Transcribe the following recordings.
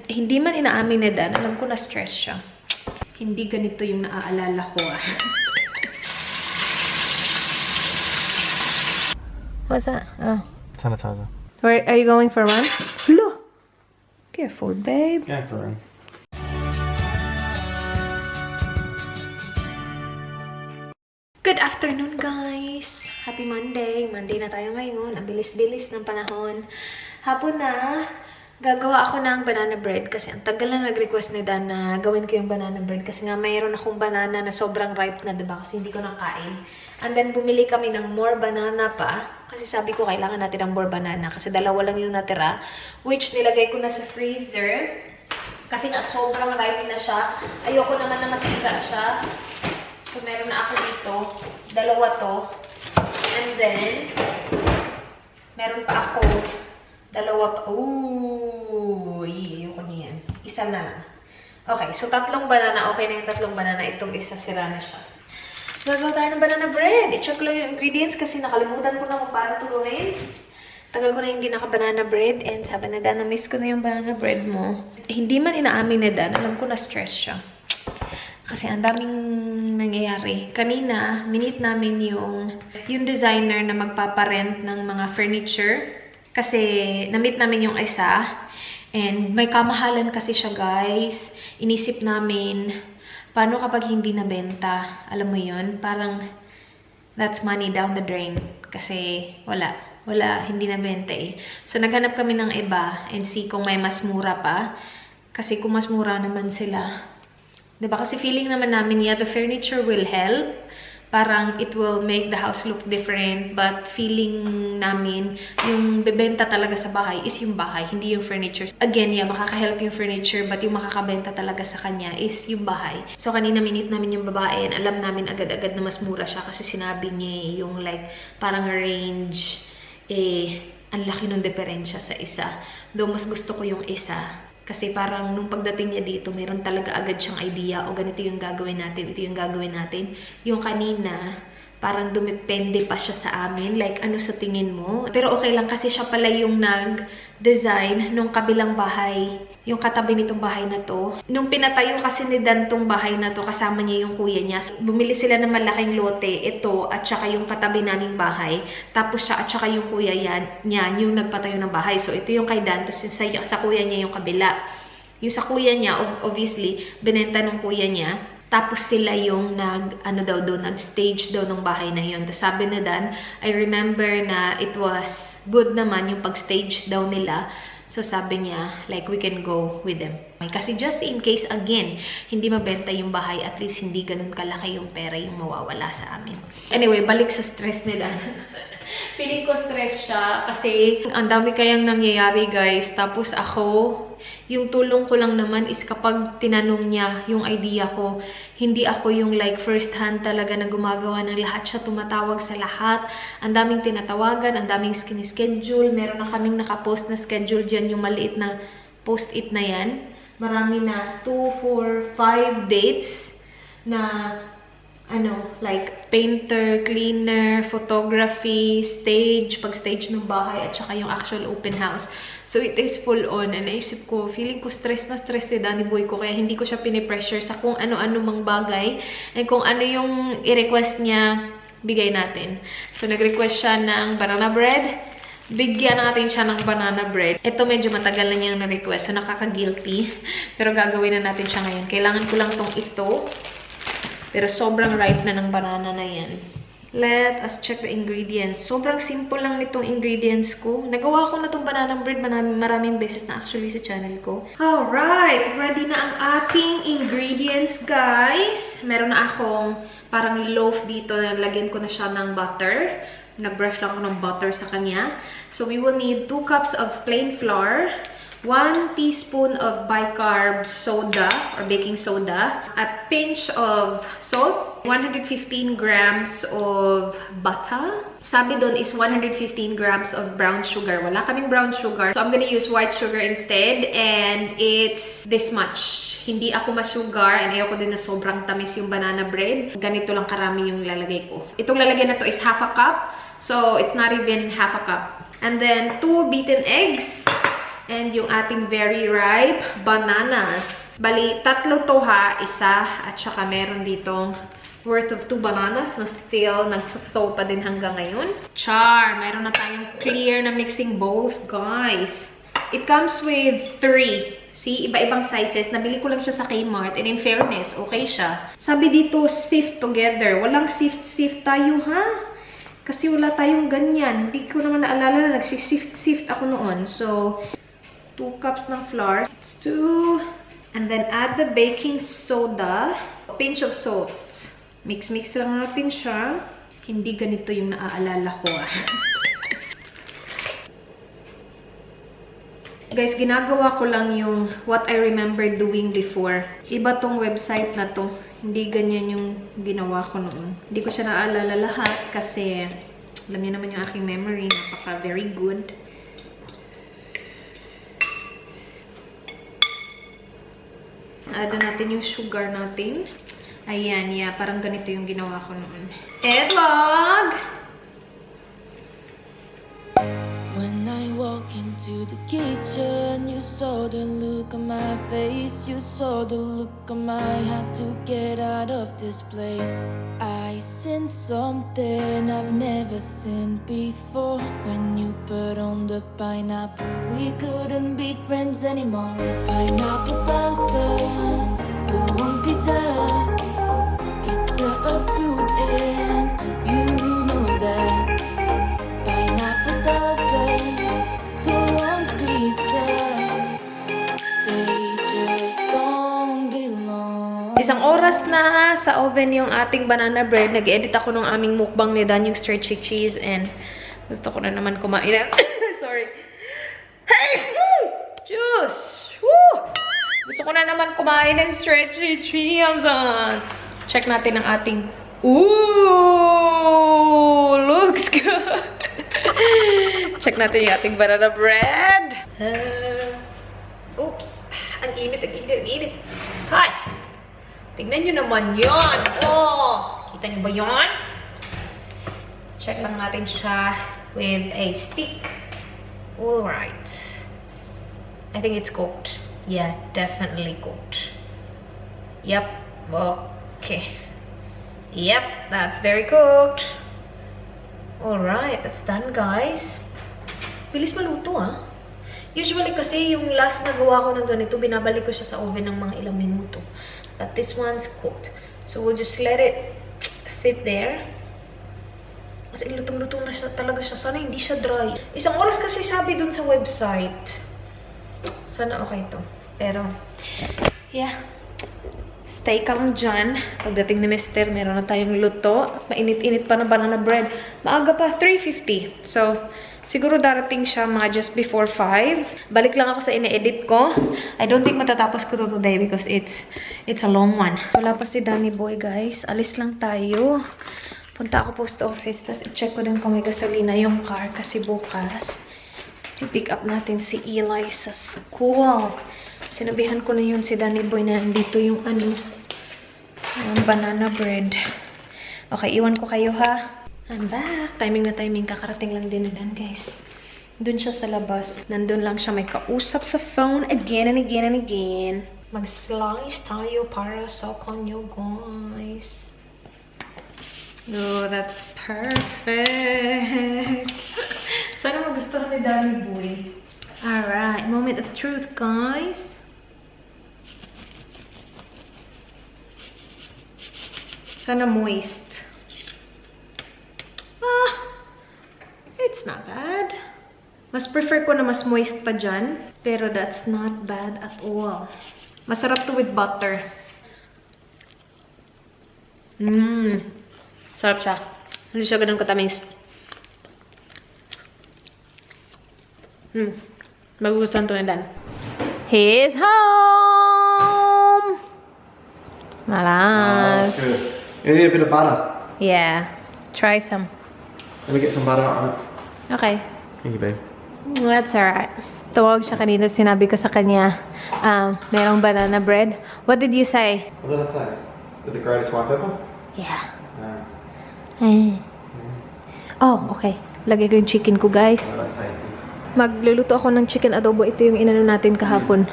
Hindi man inaamin ni Dan, alam ko na stress siya. Hindi ganito yung naaalala ko ah. What's that? Oh. Sanitizer. Where are you going for a run? Hello. Careful, babe. Yeah, for run. Good afternoon, guys. Happy Monday. Monday na tayo ngayon. Ang bilis-bilis ng panahon. Hapon na. Gagawa ako ng banana bread kasi ang tagal na nag-request ni Dan na gawin ko yung banana bread kasi nga mayroon akong banana na sobrang ripe na, diba? Kasi hindi ko nakain. And then, bumili kami ng more banana pa kasi sabi ko kailangan natin ng more banana kasi dalawa lang yung natira, which nilagay ko na sa freezer kasi nga sobrang ripe na siya. Ayoko naman na masira siya. So, meron na ako dito. Dalawa to. And then, meron pa ako dalawa pa. Ooh, ayoko niyan. Isa na lang. Okay, so tatlong banana. Okay na yung tatlong banana. Itong isa, sira na siya. Gagawa tayo ng banana bread. I-check lang yung ingredients kasi nakalimutan ko na kung paano ito gawin. Tagal ko na hindi naka-banana bread. And sabi na Dan, na-miss ko na yung banana bread mo. Hindi man inaamin ni Dan. Alam ko na stress siya. Kasi ang daming nangyayari. Kanina, minute namin yung designer na magpaparent ng mga furniture. Kasi na-meet namin yung isa. And may kamahalan kasi siya, guys. Inisip namin, paano kapag hindi nabenta? Alam mo yun? Parang that's money down the drain. Kasi wala, hindi nabenta eh. So naghanap kami ng iba and see kung may mas mura pa. Kasi kung mas mura naman sila, diba? Kasi feeling naman namin, yeah, the furniture will help. Parang it will make the house look different. But feeling namin, yung bebenta talaga sa bahay is yung bahay, hindi yung furniture. Again, yeah, makaka-help yung furniture, but yung makakabenta talaga sa kanya is yung bahay. So, kanina minute namin yung babae, and alam namin agad-agad na mas mura siya kasi sinabi niya yung like, parang range, ang laki ng diferensya sa isa. Though mas gusto ko yung isa. Kasi parang nung pagdating niya dito, meron talaga agad siyang idea o ganito yung gagawin natin, ito yung gagawin natin. Yung kanina, parang dumepende pa siya sa amin. Like, ano sa tingin mo? Pero okay lang kasi siya pala yung nag-design nung kabilang bahay. Yung katabi nitong bahay na to. Nung pinatayo kasi ni Dan tong bahay na to, kasama niya yung kuya niya. Bumili sila ng malaking lote, ito, at saka yung katabi naming bahay. Tapos siya at saka yung kuya niya, yung nagpatayo ng bahay. So, ito yung kay Dan, tapos yung sa kuya niya yung kabila. Yung sa kuya niya, obviously, binenta ng kuya niya. Tapos sila yung nag-stage daw ng bahay na yun. Tapos sabi na Dan, I remember na it was good naman yung pag-stage daw nila. So sabi niya, like, we can go with them. Kasi just in case, again, hindi mabenta yung bahay, at least hindi ganun kalaki yung pera yung mawawala sa amin. Anyway, balik sa stress nila. Feeling ko stress siya kasi ang dami kayang nangyayari, guys. Tapos ako, yung tulong ko lang naman is kapag tinanong niya yung idea ko, hindi ako yung like first hand talaga na gumagawa ng lahat. Siya tumatawag sa lahat. Ang daming tinatawagan, ang daming schedule. Meron na kaming nakapost na schedule dyan, yung maliit na post-it na yan. Marami na 2, 4, 5 dates na like painter, cleaner, photography, stage, pag-stage ng bahay, at saka yung actual open house. So, it is full on. And naisip ko, feeling ko stress na stress ni Danny Boy ko, kaya hindi ko siya pinipressure sa kung ano-ano mang bagay. And kung ano yung i-request niya, bigay natin. So, nag-request siya ng banana bread. Bigyan natin siya ng banana bread. Ito medyo matagal na niyang na-request, so nakaka-guilty. Pero gagawin na natin siya ngayon. Kailangan ko lang tong ito. Pero sobrang ripe na ng banana na yan. Let us check the ingredients. Sobrang simple lang nitong ingredients ko. Nagawa ko na tong banana bread maraming beses na actually sa channel ko. Alright! Ready na ang ating ingredients, guys. Meron na akong parang loaf dito. Lagyan ko na siya ng butter. Nag-brush lang ako ng butter sa kanya. So, we will need 2 cups of plain flour, 1 teaspoon of bicarb soda or baking soda, a pinch of salt, 115 grams of butter. Sabi doon is 115 grams of brown sugar. Wala kaming brown sugar, so I'm gonna use white sugar instead, and it's this much. Hindi ako ma-sugar, and ayoko din na sobrang tamis yung banana bread. Ganito lang karami yung lalagay ko. Itong lalagyan na to is half a cup, so it's not even half a cup. And then 2 beaten eggs. And yung ating very ripe bananas. Bali, 3 to ha, isa. At saka meron ditong worth of 2 bananas na still nag-thaw pa din hanggang ngayon. Char! Meron na tayong clear na mixing bowls, guys. It comes with 3. See, iba-ibang sizes. Nabili ko lang siya sa Kmart. And in fairness, okay siya. Sabi dito, sift together. Walang sift-sift tayo, ha? Kasi wala tayong ganyan. Hindi ko naman naalala na nagsisift-sift ako noon. So, 2 cups ng flour. It's 2. And then add the baking soda. A pinch of salt. Mix-mix lang natin siya. Hindi ganito yung naaalala ko. Guys, ginagawa ko lang yung what I remember doing before. Iba tong website na to. Hindi ganyan yung ginawa ko noon. Hindi ko siya naaalala lahat kasi alam niyo naman yung aking memory. Napaka very good. Add natin yung sugar natin. Ayan, yeah. Parang ganito yung ginawa ko noon. Etlog! When I walk into the kitchen, you saw the look on my face. You saw the look on my had to get out of this place. I seen something I've never seen before. When you put on the pineapple, we couldn't be friends anymore. Pineapple thousands, go on pizza. It's a fruit and you know that. Pineapple doesn't go on pizza. They just don't belong. Isang oras na sa oven yung ating banana bread. Nag-edit ako ng aming mukbang ni Dan, yung stretchy cheese. And gusto ko na naman kumain. Sorry. Juice! Woo! Gusto ko na naman kumain ng stretchy cheese. Check natin ang ating... Ooh! Looks good! Check natin yung ating banana bread. Oops! Ang init, ang init, ang init. Hi! Tignan nyo naman yun. Oh! Kita nyo ba yun? Check lang natin siya with a stick. Alright. I think it's cooked. Yeah, definitely cooked. Yep. Okay. Yep, that's very cooked. Alright, that's done, guys. Bilis maluto, ah. Usually kasi yung last na gawa ko ng ganito, binabalik ko siya sa oven ng mga ilang minuto. But this one's cooked. So we'll just let it sit there. Kasi lutong-lutong na siya, talaga siya. Sana hindi siya dry. Isang oras kasi sabi dun sa website. Sana okay to. Pero, yeah. Stay ka lang dyan. Pagdating ni Mister, meron na tayong luto. Mainit-init pa na banana bread. Maaga pa, 3:50. So, siguro darating siya mga just before 5. Balik lang ako sa ine-edit ko. I don't think matatapos ko to today because it's a long one. Wala pa si Danny Boy, guys. Alis lang tayo. Punta ako post office. Tapos i-check ko din kung may gasolina yung car. Kasi bukas, i-pick up natin si Eli sa school. Sinabihan ko na yun si Danny Boy na nandito yung yung banana bread. Okay, iwan ko kayo, ha? I'm back. Timing na timing. Kakarating lang din na Dan, guys. Doon siya sa labas. Nandun lang siya may kausap sa phone again and again and again. Mag-slice tayo para sa kanyo, guys. Oh, that's perfect. Sana magustuhan ni Danny Boy. Alright, moment of truth, guys. Sana moist. It's not bad. Mas prefer ko na mas moist pa dyan. Pero that's not bad at all. Masarap to with butter. Sarap siya. Hindi siya ganun katamis. Magugustuhan to na Dan. He's home! Malas. That's good. You need a bit of butter. Yeah. Try some. Let me get some butter on it. Okay. Thank you, babe. That's alright. Tawag siya kanina. Sinabi ko sa kanya, merong banana bread. What did you say? What did I say? With the greatest white pepper? Yeah. No. Oh, okay. Lagay ko yung chicken ko, guys. Oh, that's tasty. Magluluto ako ng chicken adobo. Ito yung inano natin kahapon.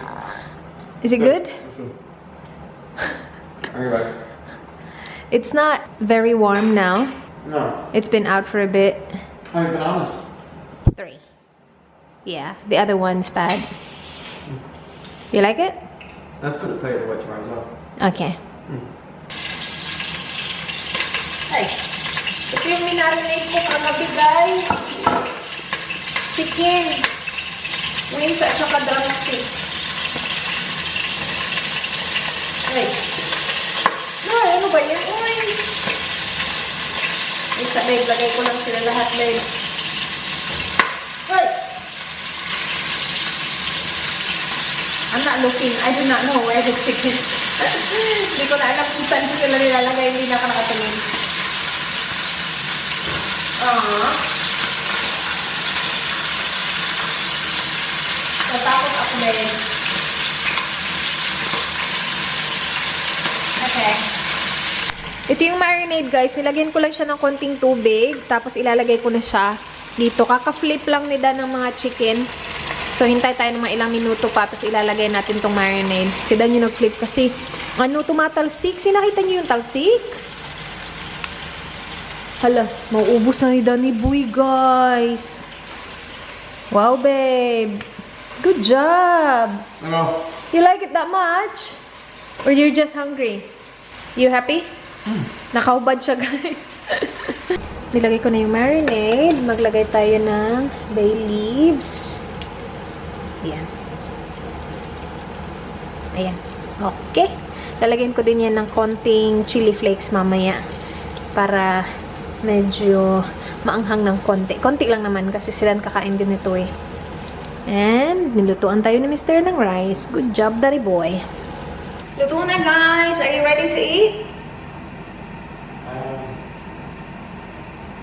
Is it good? Anyway. It's not very warm now. No. It's been out for a bit. How many bananas? 3. Yeah, the other one's bad. You like it? That's good to take it away tomorrow as well. Okay. Ay, ito yung minarinate ko kagabi, guys. Chicken. Wings at saka drumstick. Ay. Ay, ano ba yan? Uy! Ay, sa babe, lagay ko lang sila lahat, babe. Ay! I'm not looking. I do not know where the chicken. Hindi ko na alam kung saan ko sila nilalagay. Hindi na ako nakatingin. Natakot ako din. Okay. Ito yung marinade, guys. Nilagyan ko lang siya ng konting tubig. Tapos ilalagay ko na siya dito. Kaka-flip lang ni Dan ng mga chicken. So, hintay tayo ng mga ilang minuto pa, tapos ilalagay natin tong marinade. Si Dan yung nag-flip kasi, tumatalsik. Sinakita niyo yung talsik? Hala, mauubos na ni Danny Boy, guys. Wow, babe. Good job. Hello. You like it that much? Or you're just hungry? You happy? Nakaubad siya, guys. Nilagay ko na yung marinade. Maglagay tayo ng bay leaves. Ayan. Ayan. Okay. Lalagyan ko din yan ng konting chili flakes mamaya. Para medyo maanghang ng konti. Konti lang naman kasi sila kakain din ito eh. And, nilutuan tayo ni Mr. ng rice. Good job, Daddy Boy. Luto na, guys. Are you ready to eat?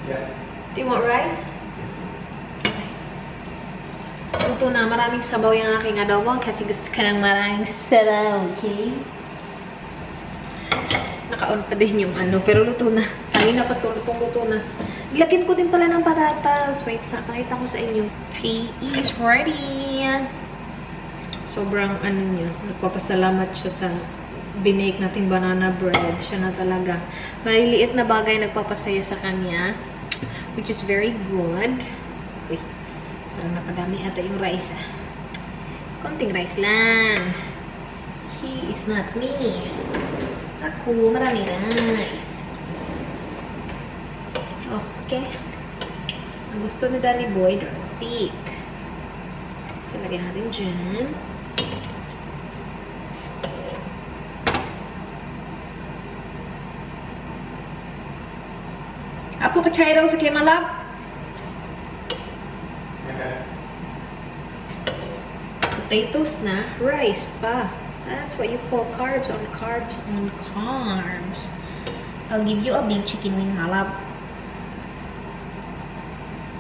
Yeah. Do you want rice? Luto na. Maraming sabaw yung aking adobo kasi gusto ka ng maraming sabaw, okay? Naka-on pa din yung ano, pero luto na. Kanina pa ito, luto na. Ilagyan ko din pala ng patatas. Wait, pakita ko sa inyo. Tea is ready. Sobrang ano niya. Nagpapasalamat siya sa binake nating banana bread. Siya na talaga. Maliliit na bagay nagpapasaya sa kanya. Which is very good. Uy, parang napadami ata yung rice ah. Konting rice lang. He is not me. Ako, marami rice. Okay. Ang gusto ni Danny Boy, drumstick. So, lagyan natin dyan. Apple potatoes, okay, my love? Okay. Potatoes na, rice pa. That's what you call carbs on carbs on carbs. I'll give you a big chicken wing, my love.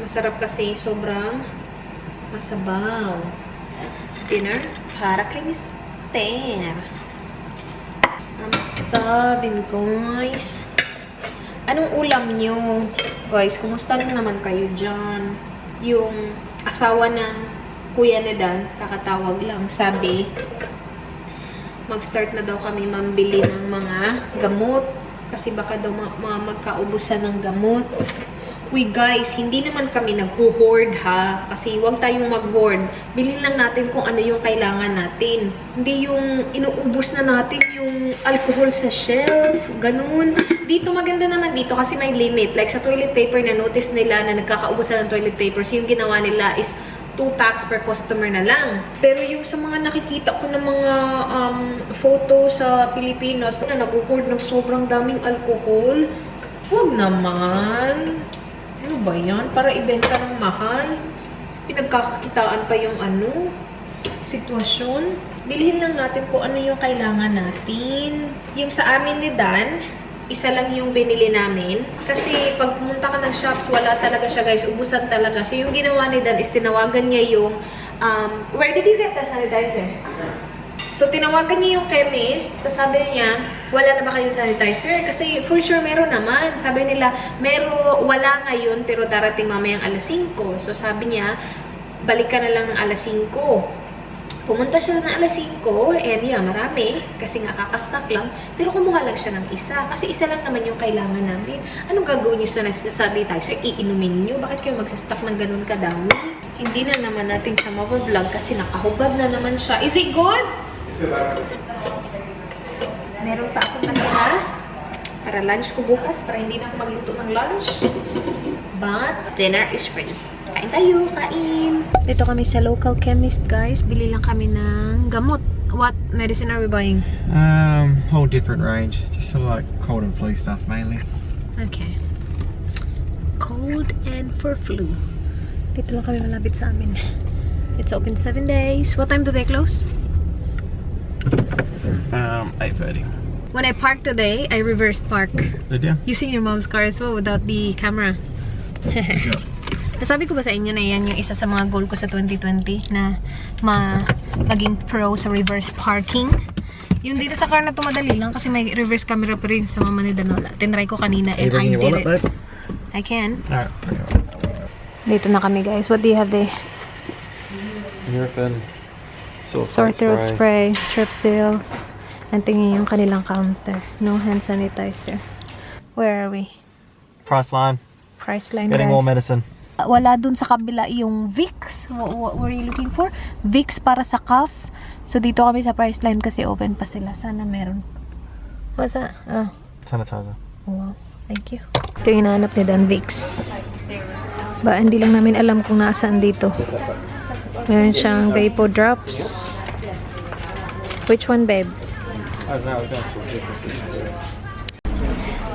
Masarap kasi, sobrang masabaw. Dinner para kay Mister. I'm starving, guys. Anong ulam nyo? Guys, kumusta na naman kayo dyan? Yung asawa ng kuya ni Dan, kakatawag lang, sabi, mag-start na daw kami mambili ng mga gamot. Kasi baka daw magkaubusan ng gamot. Uy guys, hindi naman kami nag-hoard ha. Kasi huwag tayong mag-hoard. Bilhin lang natin kung ano yung kailangan natin. Hindi yung inuubos na natin yung alcohol sa shelf. Ganun. Dito maganda naman dito kasi may limit. Like sa toilet paper na notice nila na nagkakaubusan ng toilet paper. So yung ginawa nila is 2 packs per customer na lang. Pero yung sa mga nakikita ko ng mga photo sa Pilipinas na nag-hoard ng sobrang daming alcohol, huwag naman. Ano ba yan? Para ibenta ng mahal. Pinagkakakitaan pa yung sitwasyon. Bilhin lang natin kung ano yung kailangan natin. Yung sa amin ni Dan, isa lang yung binili namin. Kasi pag pumunta ka ng shops, wala talaga siya guys. Ubusan talaga. So yung ginawa ni Dan is tinawagan niya yung, where did you get the sanitizer? So, tinawagan niya yung chemist, tapos sabi niya, wala na ba kayong sanitizer? Kasi for sure meron naman. Sabi nila, wala ngayon, pero darating mamayang alas 5. So, sabi niya, balik ka na lang ng alas 5. Pumunta siya ng alas 5, and yeah, marami, kasi nga kakastock lang, pero kumuha lang siya ng isa, kasi isa lang naman yung kailangan namin. Anong gagawin nyo sa sanitizer? Iinumin nyo? Bakit kayo magsastock ng ganun kadami? Hindi na naman natin siya mavlog kasi nakahubad na naman siya. Is it good? Meron pa akong natira para lunch ko bukas, para hindi na ako magluto ng lunch. But dinner is ready. Kain tayo, kain! Dito kami sa local chemist, guys. Bili lang kami ng gamot. What medicine are we buying? Whole different range. Just sort of like cold and flu stuff mainly. Okay. Cold and for flu. Dito lang kami malapit sa amin. It's open 7 days. What time do they close? 8:30. When I parked today, I reversed park. Did you? Using your mom's car as well without the camera. Good job. Nasabi ko ba sa inyo na yan yung isa sa mga goal ko sa 2020 na maging pro sa reverse parking? Yung dito sa car na to madali lang kasi may reverse camera pa rin sa mama ni Danola. Tinry ko kanina and I did it. babe? I can. Alright. Dito na kami, guys. What do you have there? Nurofen. Sore throat spray, Strepsil. And tingin yung kanilang counter. No hand sanitizer. Where are we? Priceline. Priceline, Getting guys. more medicine. Wala dun sa kabila yung Vicks. What were you looking for? Vicks para sa cough. So, dito kami sa Priceline kasi open pa sila. Sana meron. What's that? Oh, Sanitizer. wow. Thank you. Ito yung hinahanap ni Dan, Vicks. Ba, hindi lang namin alam kung nasaan dito. Meron siyang Vapo Drops. Which one, babe? I don't know. We're going to a different says.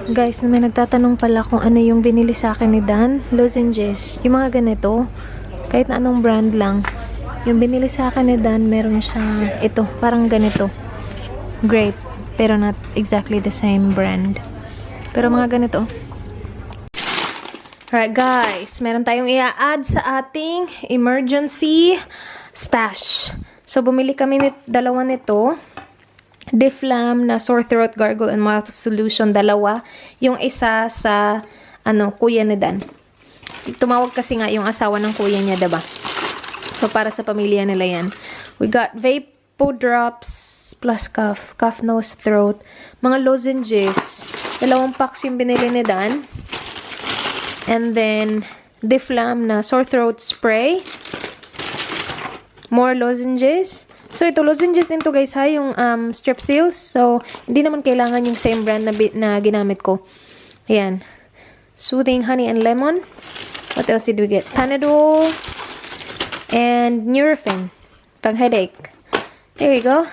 Guys, may nagtatanong pala kung ano yung binili sa akin ni Dan. Lozenges. Yung mga ganito, kahit na anong brand lang. Yung binili sa akin ni Dan, meron siyang ito, parang ganito. Grape. Pero not exactly the same brand. Pero mga ganito. Alright guys, meron tayong i-add sa ating emergency stash. So, bumili kami dalawa nito. Difflam na sore throat, gargle, and mouth solution. Dalawa. Yung isa sa, kuya ni Dan. Tumawag kasi nga yung asawa ng kuya niya, diba? So, para sa pamilya nila yan. We got Vapo Drops plus cough, nose, throat. Mga lozenges. 2 packs yung binili ni Dan. And then, Difflam na sore throat spray. More lozenges. So, ito, lozenges din to guys ha, yung Strepsils. So, hindi naman kailangan yung same brand na ginamit ko. Ayan. Soothing honey and lemon. What else did we get? Panadol. And Nurofen. Pang headache. There we go.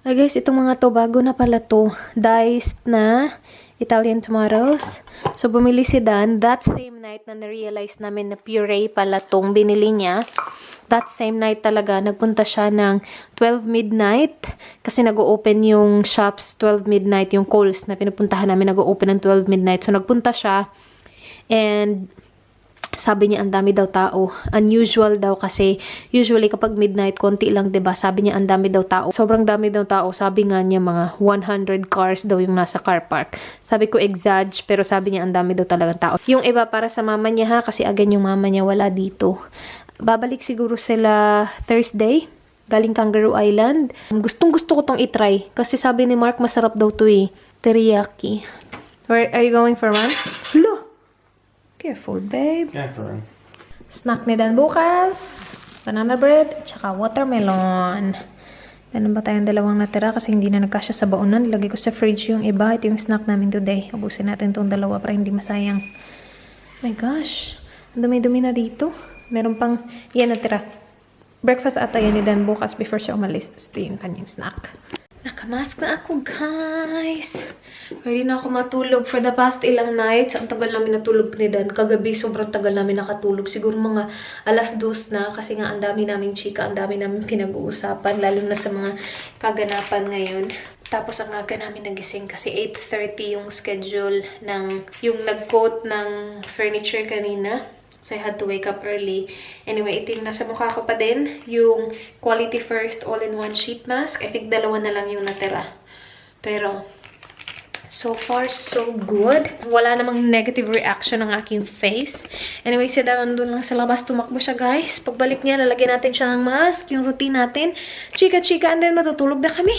Ay guys, itong mga to, bago na pala to. Diced na Italian tomatoes. So, bumili si Dan. That same night na na-realize namin na puree pala tong binili niya. That same night talaga, nagpunta siya ng 12 midnight. Kasi nag-o-open yung shops 12 midnight. Yung Kohl's na pinupuntahan namin, nag-o-open ng 12 midnight. So, nagpunta siya. And sabi niya, ang dami daw tao. Unusual daw kasi usually kapag midnight, konti lang, 'di ba? Sabi niya, ang dami daw tao. Sobrang dami daw tao. Sabi nga niya, mga 100 cars daw yung nasa car park. Sabi ko, exagge, pero sabi niya, ang dami daw talagang tao. Yung iba para sa mama niya ha, kasi again, yung mama niya wala dito. Babalik siguro sila Thursday. Galing Kangaroo Island. Gustong-gusto ko tong itry. Kasi sabi ni Mark, masarap daw to eh. Teriyaki. Where are you going for one? Hello! Careful, babe. Careful. Snack ni Dan bukas. Banana bread, tsaka watermelon. Meron ba tayong dalawang natira kasi hindi na nagkasya sa baonan. Lagay ko sa fridge yung iba. Ito yung snack namin today. Ubusin natin itong dalawa para hindi masayang. My gosh. Ang dumi-dumi na dito. Meron pang, yan natira. Breakfast ata yan ni Dan bukas before siya umalis. Ito yung kanyang snack. Nakamask na ako, guys. Ready na ako matulog for the past ilang nights. Ang tagal namin natulog ni Dan. Kagabi, sobrang tagal namin nakatulog. Siguro mga 2:00 na. Kasi nga, ang dami namin chika. Ang dami namin pinag-uusapan. Lalo na sa mga kaganapan ngayon. Tapos, ang aga namin nagising. Kasi 8:30 yung schedule ng, yung nag-coat ng furniture kanina. So, I had to wake up early. Anyway, ito yung nasa mukha ko pa din. Yung Quality First All-in-One Sheet Mask. I think 2 na lang yung natira. Pero, So far, so good. Wala namang negative reaction ng aking face. Anyway, si Dan nandun lang sa labas. Tumakbo siya, guys. Pagbalik niya, lalagyan natin siya ng mask. Yung routine natin. Chika-chika, and then matutulog na kami.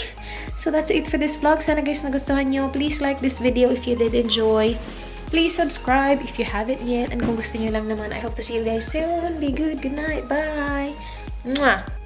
So, that's it for this vlog. Sana, guys, nagustuhan nyo. Please like this video if you did enjoy. Please subscribe if you haven't yet. And kung gusto nyo lang naman, I hope to see you guys soon. Be good. Good night. Bye. Mwah!